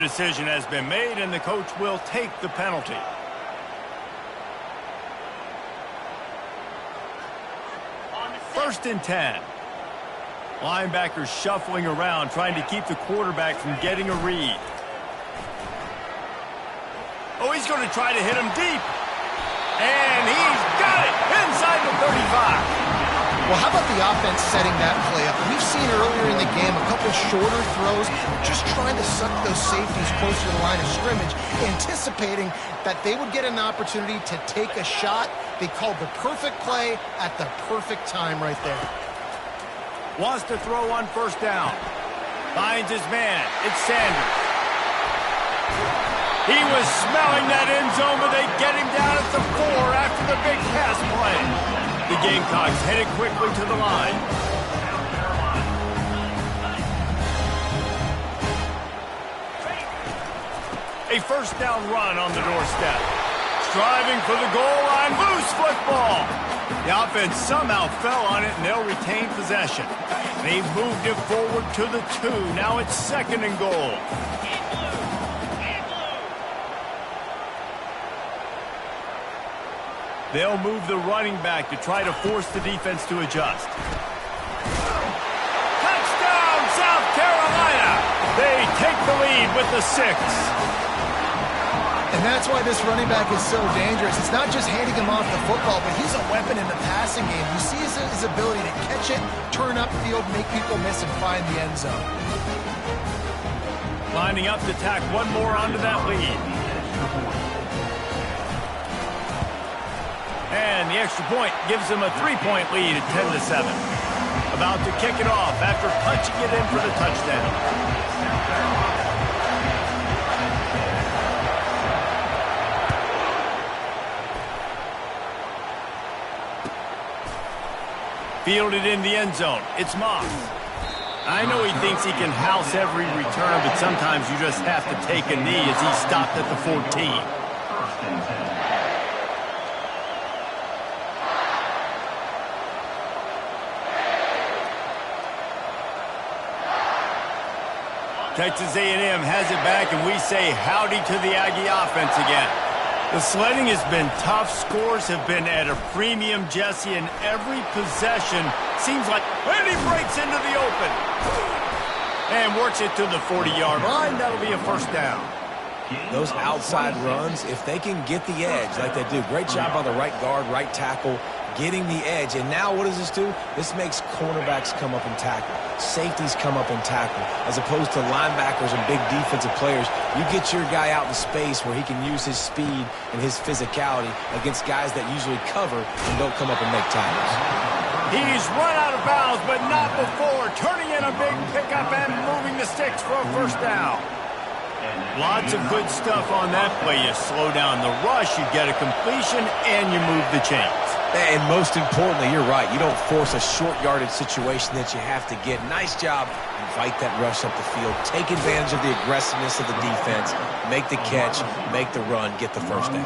Decision has been made, and the coach will take the penalty. First and 10. Linebackers shuffling around, trying to keep the quarterback from getting a read. Oh, he's going to try to hit him deep. And he's got it inside the 35. Well, how about the offense setting that play up? We've seen earlier in the game a couple shorter throws, just trying to suck those safeties closer to the line of scrimmage, anticipating that they would get an opportunity to take a shot. They called the perfect play at the perfect time right there. Wants to throw on first down. Finds his man. It's Sanders. He was smelling that end zone, but they get him down at the 4 after the big pass play. The Gamecocks headed quickly to the line. A first down run on the doorstep. Striving for the goal line, loose football. The offense somehow fell on it, and they'll retain possession. They've moved it forward to the 2. Now it's second and goal. They'll move the running back to try to force the defense to adjust. Touchdown, South Carolina! They take the lead with the 6. And that's why this running back is so dangerous. It's not just handing him off the football, but he's a weapon in the passing game. You see his ability to catch it, turn upfield, make people miss, and find the end zone. Lining up to tack one more onto that lead. And the extra point gives them a 3-point lead at 10-7. About to kick it off after punching it in for the touchdown. Fielded in the end zone. It's Moss. I know he thinks he can house every return, but sometimes you just have to take a knee as he stopped at the 14. Texas A&M has it back, and we say howdy to the Aggie offense again. The sledding has been tough. Scores have been at a premium, Jesse, and every possession seems like... And he breaks into the open. And works it to the 40-yard line. That'll be a first down. Those outside runs, if they can get the edge like they do, great job by the right guard, right tackle, getting the edge. And now what does this do? This makes cornerbacks come up and tackle. Safeties come up and tackle. As opposed to linebackers and big defensive players, you get your guy out in space where he can use his speed and his physicality against guys that usually cover and don't come up and make tackles. He's run out of bounds, but not before. Turning in a big pickup and moving the sticks for a first down. Lots of good stuff on that play. You slow down the rush, you get a completion, and you move the chains. And most importantly, you're right. You don't force a short yardage situation that you have to get. Nice job. Invite that rush up the field. Take advantage of the aggressiveness of the defense. Make the catch. Make the run. Get the first down.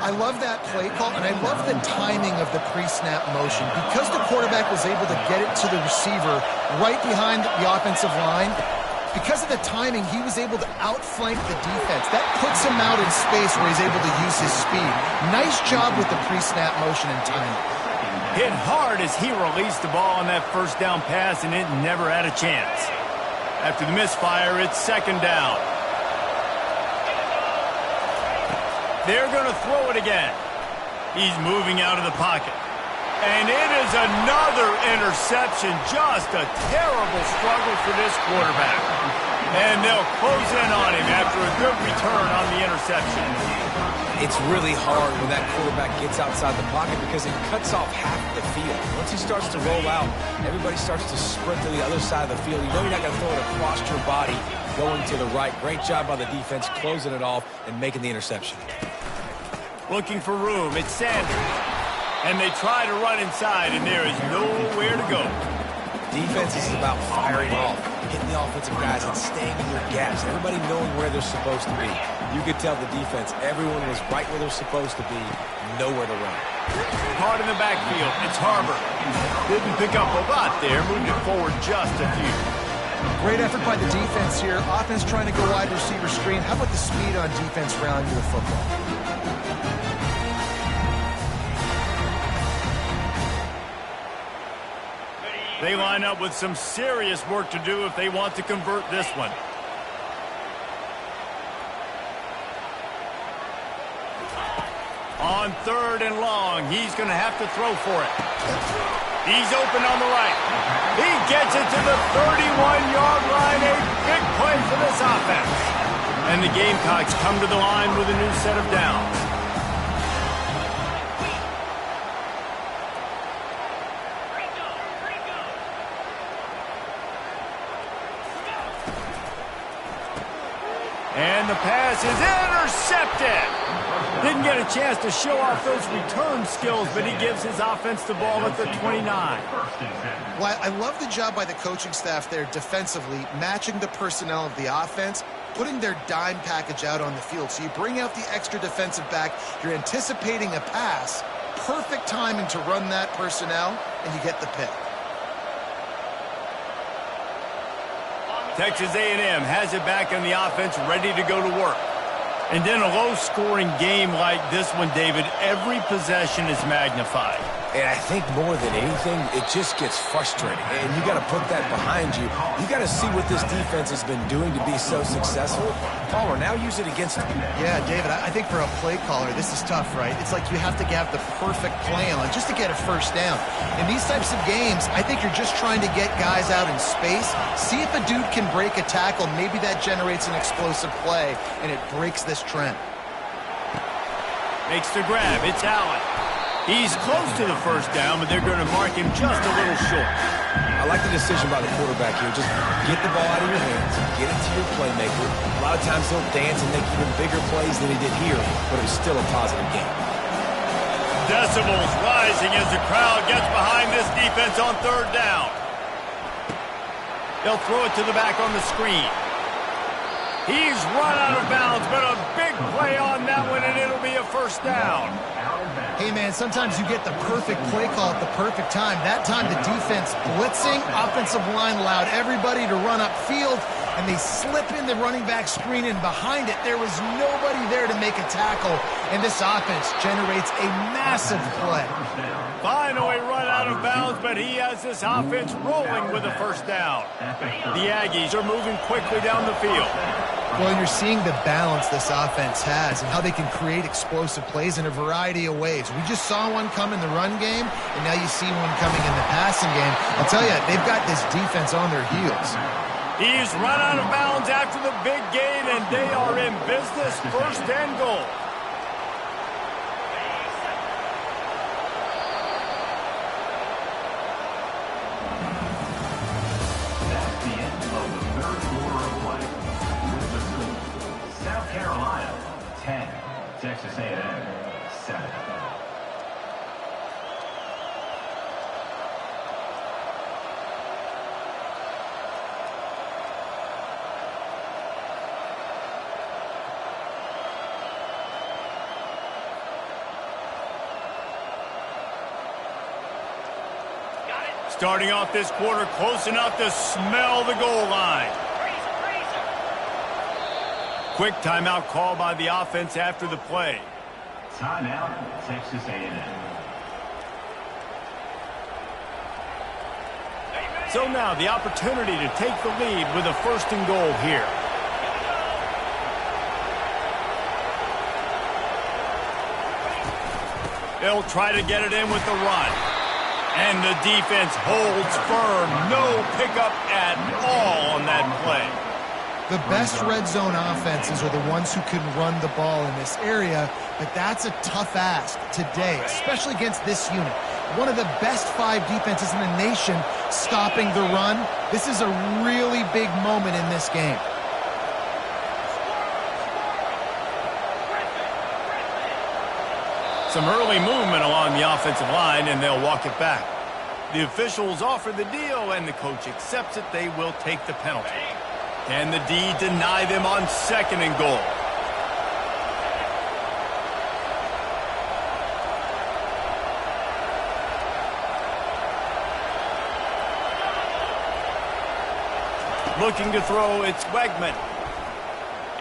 I love that play call, and I love the timing of the pre-snap motion. Because the quarterback was able to get it to the receiver right behind the offensive line, because of the timing, he was able to outflank the defense. That puts him out in space where he's able to use his speed. Nice job with the pre-snap motion and timing. Hit hard as he released the ball on that first down pass, and it never had a chance. After the misfire, it's second down. They're going to throw it again. He's moving out of the pocket. And it is another interception. Just a terrible struggle for this quarterback. And they'll close in on him after a good return on the interception. It's really hard when that quarterback gets outside the pocket because it cuts off half the field. Once he starts to roll out, everybody starts to sprint to the other side of the field. You know you're not going to throw it across your body going to the right. Great job by the defense closing it off and making the interception. Looking for room. It's Sanders. And they try to run inside, and there is nowhere to go. Defense is about firing off, hitting the offensive guys, and staying in their gaps. Everybody knowing where they're supposed to be. You could tell the defense, everyone was right where they're supposed to be, nowhere to run. Hard in the backfield, it's Harbor. Didn't pick up a lot there, moved it forward just a few. Great effort by the defense here. Offense trying to go wide receiver screen. How about the speed on defense around you with football? They line up with some serious work to do if they want to convert this one. On 3rd and long, he's going to have to throw for it. He's open on the right. He gets it to the 31-yard line. A big play for this offense. And the Gamecocks come to the line with a new set of downs. And the pass is intercepted. Didn't get a chance to show off those return skills, but he gives his offense the ball at the 29. Well, I love the job by the coaching staff there defensively, matching the personnel of the offense, putting their dime package out on the field. So you bring out the extra defensive back, you're anticipating a pass, perfect timing to run that personnel, and you get the pick. Texas A&M has it back in the offense, ready to go to work. And in a low-scoring game like this one, David, every possession is magnified. And I think more than anything, it just gets frustrating. And you got to put that behind you. You got to see what this defense has been doing to be so successful. Caller, now use it against them. Yeah, David, I think for a play caller, this is tough, right? It's like you have to have the perfect play on just to get a first down. In these types of games, I think you're just trying to get guys out in space, see if a dude can break a tackle. Maybe that generates an explosive play, and it breaks this trend. Makes the grab. It's Allen. He's close to the first down, but they're going to mark him just a little short. I like the decision by the quarterback here. Just get the ball out of your hands, get it to your playmaker. A lot of times he'll dance and make even bigger plays than he did here, but it was still a positive game. Decibels rising as the crowd gets behind this defense on 3rd down. They'll throw it to the back on the screen. He's run out of bounds, but a big play on that one, and it'll be a first down. Hey, man, sometimes you get the perfect play call at the perfect time. That time the defense blitzing, offensive line allowed everybody to run upfield, and they slip in the running back screen, and behind it, there was nobody there to make a tackle, and this offense generates a massive play. Finally run out of bounds, but he has this offense rolling with a first down. The Aggies are moving quickly down the field. Well, you're seeing the balance this offense has and how they can create explosive plays in a variety of ways. We just saw one come in the run game, and now you see one coming in the passing game. I'll tell you, they've got this defense on their heels. He's run out of bounds after the big gain, and they are in business. 1st and goal. That's the end of the 3rd quarter of play. With the score, South Carolina 10, Texas A&M 7. Starting off this quarter close enough to smell the goal line. Quick timeout call by the offense after the play. Timeout, Texas A&M. So now the opportunity to take the lead with a 1st and goal here. They'll try to get it in with the run. And the defense holds firm. No pickup at all on that play. The best red zone offenses are the ones who can run the ball in this area, but that's a tough ask today, especially against this unit. One of the best 5 defenses in the nation stopping the run. This is a really big moment in this game. Some early movement along the offensive line, and they'll walk it back. The officials offer the deal, and the coach accepts it. They will take the penalty. Can the D deny them on 2nd and goal? Looking to throw, it's Wegman.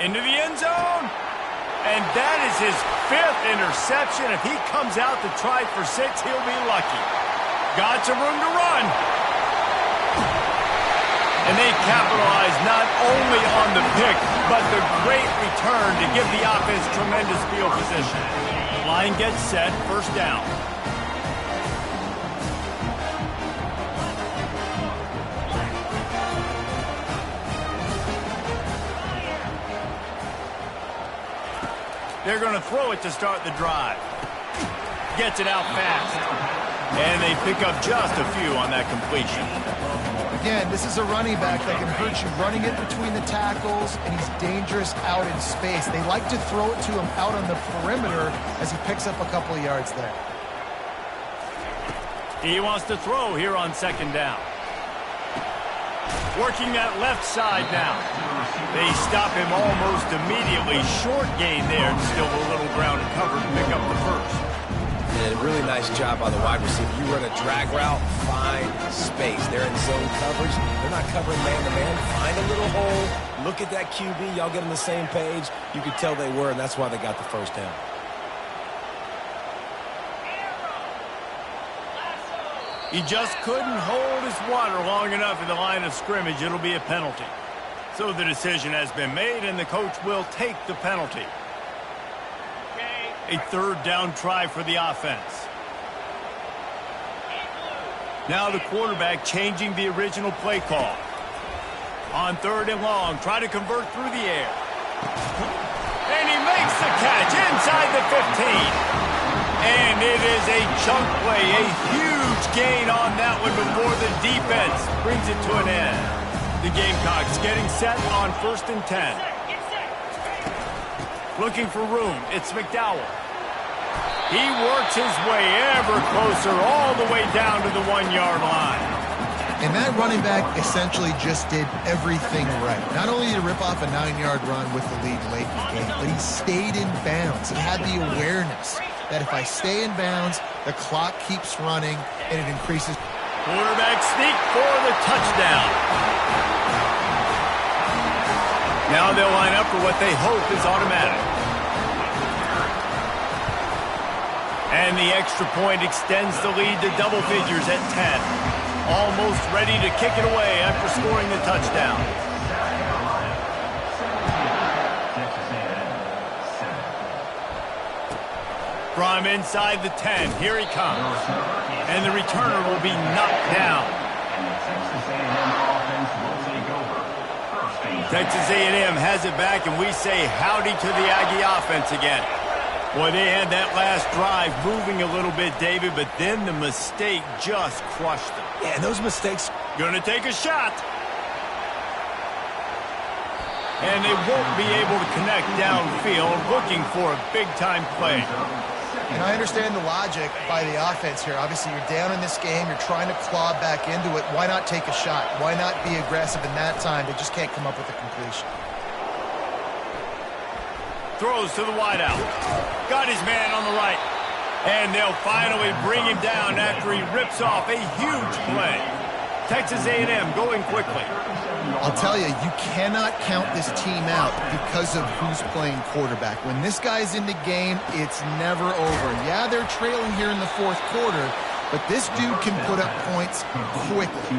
Into the end zone. And that is his 5th interception. If he comes out to try for 6, he'll be lucky. Got some room to run. And they capitalize not only on the pick, but the great return to give the offense tremendous field position. Line gets set, first down. They're going to throw it to start the drive. Gets it out fast. And they pick up just a few on that completion. Again, this is a running back that can hurt you running it between the tackles, and he's dangerous out in space. They like to throw it to him out on the perimeter as he picks up a couple of yards there. He wants to throw here on second down. Working that left side now. They stop him almost immediately. Short gain there, and still a little ground to cover to pick up the first. And a really nice job by the wide receiver. You run a drag route, find space. They're in zone coverage. They're not covering man-to-man. Find a little hole. Look at that QB. Y'all get on the same page. You could tell they were, and that's why they got the first down. He just couldn't hold his water long enough in the line of scrimmage. It'll be a penalty. So the decision has been made, and the coach will take the penalty. A third down try for the offense. Now the quarterback changing the original play call. On third and long, try to convert through the air. And he makes the catch inside the 15. And it is a chunk play, a huge gain on that one before the defense brings it to an end. The Gamecocks getting set on 1st and 10. Looking for room, it's McDowell. He works his way ever closer all the way down to the 1-yard line. And that running back essentially just did everything right. Not only did he rip off a 9-yard run with the lead late in the game, but he stayed in bounds. He had the awareness that if I stay in bounds, the clock keeps running, and it increases. Quarterback sneak for the touchdown. Now they'll line up for what they hope is automatic. And the extra point extends the lead to double figures at 10. Almost ready to kick it away after scoring the touchdown. From inside the 10, here he comes. And the returner will be knocked down. Texas A&M has it back, and we say howdy to the Aggie offense again. Boy, they had that last drive moving a little bit, David, but then the mistake just crushed them. Yeah, and those mistakes. Gonna take a shot. And they won't be able to connect downfield, looking for a big-time play. And I understand the logic by the offense here. Obviously, you're down in this game. You're trying to claw back into it. Why not take a shot? Why not be aggressive in that time? They just can't come up with a completion. Throws to the wideout. Got his man on the right. And they'll finally bring him down after he rips off a huge play. Texas A&M going quickly. I'll tell you, you cannot count this team out because of who's playing quarterback. When this guy's in the game, it's never over. Yeah, they're trailing here in the fourth quarter, but this dude can put up points quickly.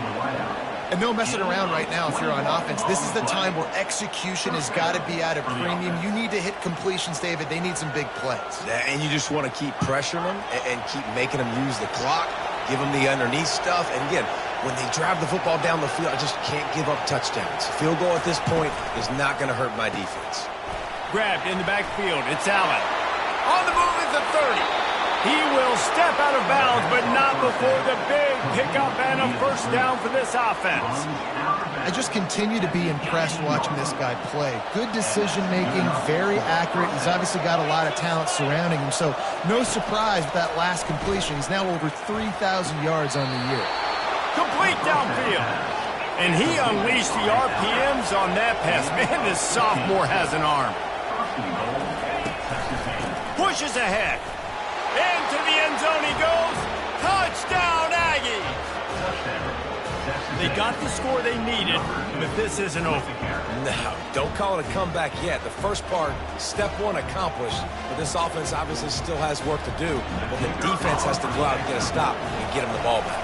And no messing around right now if you're on offense. This is the time where execution has got to be at a premium. You need to hit completions, David. They need some big plays. Yeah, and you just want to keep pressuring them and keep making them use the clock, give them the underneath stuff. And again, when they drive the football down the field, I just can't give up touchdowns. Field goal at this point is not going to hurt my defense. Grabbed in the backfield. It's Allen. On the move at the 30. He will step out of bounds, but not before the big pickup and a first down for this offense. I just continue to be impressed watching this guy play. Good decision-making, very accurate. He's obviously got a lot of talent surrounding him, so no surprise with that last completion. He's now over 3,000 yards on the year. Complete downfield. And he unleashed the RPMs on that pass. Man, this sophomore has an arm. Pushes ahead. Into the end zone he goes. Touchdown, Aggies! They got the score they needed, but this isn't over. No, don't call it a comeback yet. The first part, step one accomplished, but this offense obviously still has work to do. But the defense has to go out and get a stop and get them the ball back.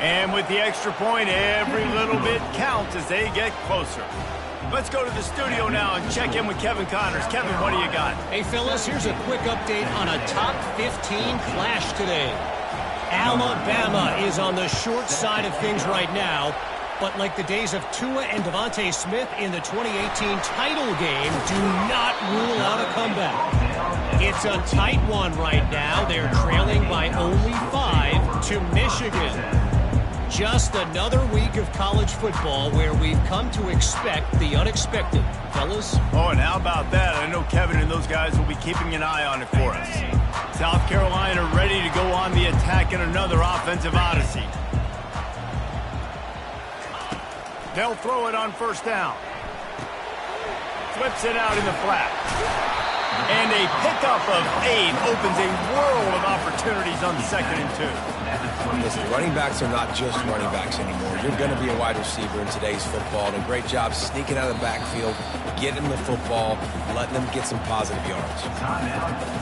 And with the extra point, every little bit counts as they get closer. Let's go to the studio now and check in with Kevin Connors. Kevin, what do you got? Hey, fellas, here's a quick update on a top 15 clash today. Alabama is on the short side of things right now, but like the days of Tua and Devontae Smith in the 2018 title game, do not rule out a comeback. It's a tight one right now. They're trailing by only 5 to Michigan. Just another week of college football where we've come to expect the unexpected. Fellas? Oh, and how about that? I know Kevin and those guys will be keeping an eye on it for us. South Carolina ready to go on the attack in another offensive odyssey. They'll throw it on first down. Flips it out in the flat. And a pickup of 8 opens a world of opportunities on 2nd and 2. Listen, running backs are not just running backs anymore. You're going to be a wide receiver in today's football. And a great job sneaking out of the backfield, getting the football, letting them get some positive yards.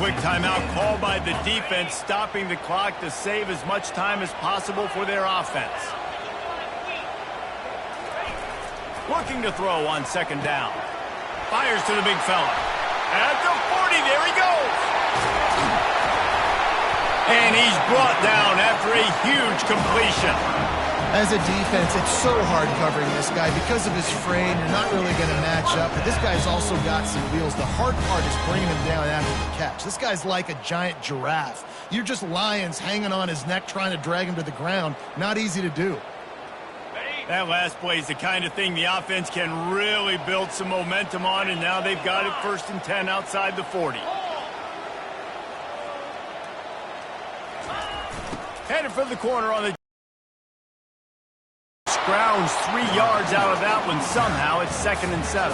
Quick timeout called by the defense, stopping the clock to save as much time as possible for their offense. Looking to throw on 2nd down. Fires to the big fella. At the 40, there he goes. And he's brought down after a huge completion. As a defense, it's so hard covering this guy. Because of his frame, you're not really going to match up. But this guy's also got some wheels. The hard part is bringing him down after the catch. This guy's like a giant giraffe. You're just lions hanging on his neck trying to drag him to the ground. Not easy to do. That last play is the kind of thing the offense can really build some momentum on, and now they've got it 1st and 10 outside the 40. Headed for the corner on the scrounge 3 yards out of that one. Somehow it's 2nd and 7.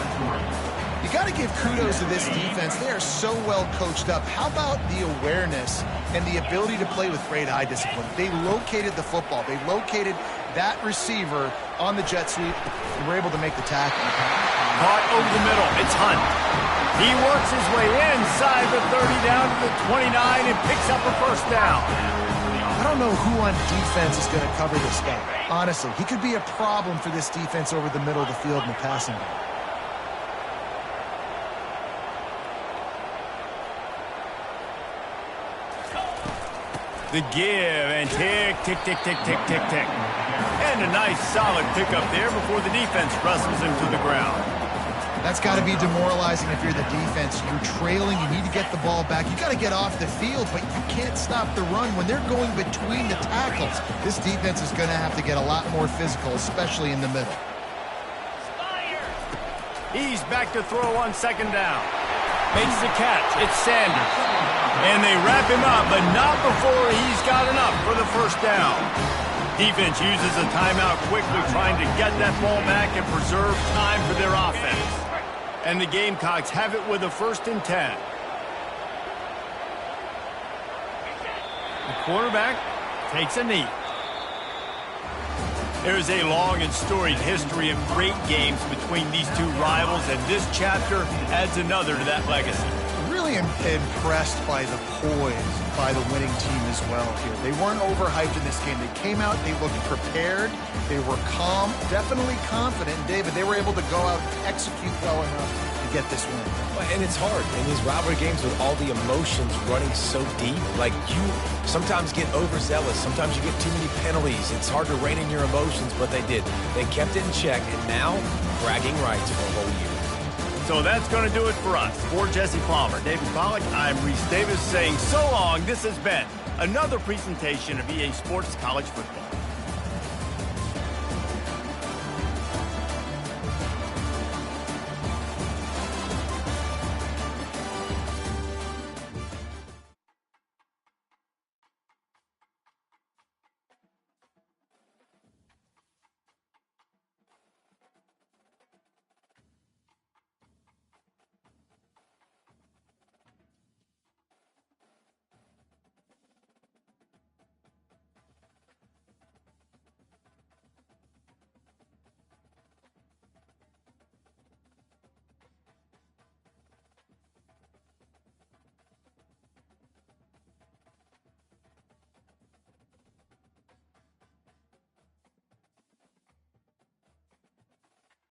You got to give kudos to this defense. They are so well coached up. How about the awareness and the ability to play with great eye discipline? They located the football. They located that receiver on the jet sweep and were able to make the tackle. Caught over the middle. It's Hunt. He works his way inside the 30 down to the 29 and picks up a 1st down. I don't know who on defense is going to cover this guy. Honestly, he could be a problem for this defense over the middle of the field in the passing game. The give and tick, tick, tick, tick, tick, tick, tick. And a nice solid pickup there before the defense wrestles him to the ground. That's got to be demoralizing if you're the defense. You're trailing, you need to get the ball back. You got to get off the field, but you can't stop the run. When they're going between the tackles, this defense is going to have to get a lot more physical, especially in the middle. He's back to throw on 2nd down. Makes the catch. It's Sanders. And they wrap him up, but not before he's got enough for the 1st down. Defense uses a timeout quickly, trying to get that ball back and preserve time for their offense. And the Gamecocks have it with a 1st and 10. The quarterback takes a knee. There's a long and storied history of great games between these two rivals, and this chapter adds another to that legacy. Really impressed by the poise by the winning team as well here. They weren't overhyped in this game. They came out, they looked prepared, they were calm, definitely confident. And David, they were able to go out and execute well enough to get this win. And it's hard in these rivalry games with all the emotions running so deep. Like, you sometimes get overzealous. Sometimes you get too many penalties. It's hard to rein in your emotions, but they did. They kept it in check, and now bragging rights for a whole year. So that's going to do it for us. For Jesse Palmer, David Pollack, I'm Reese Davis saying so long. This has been another presentation of EA Sports College Football.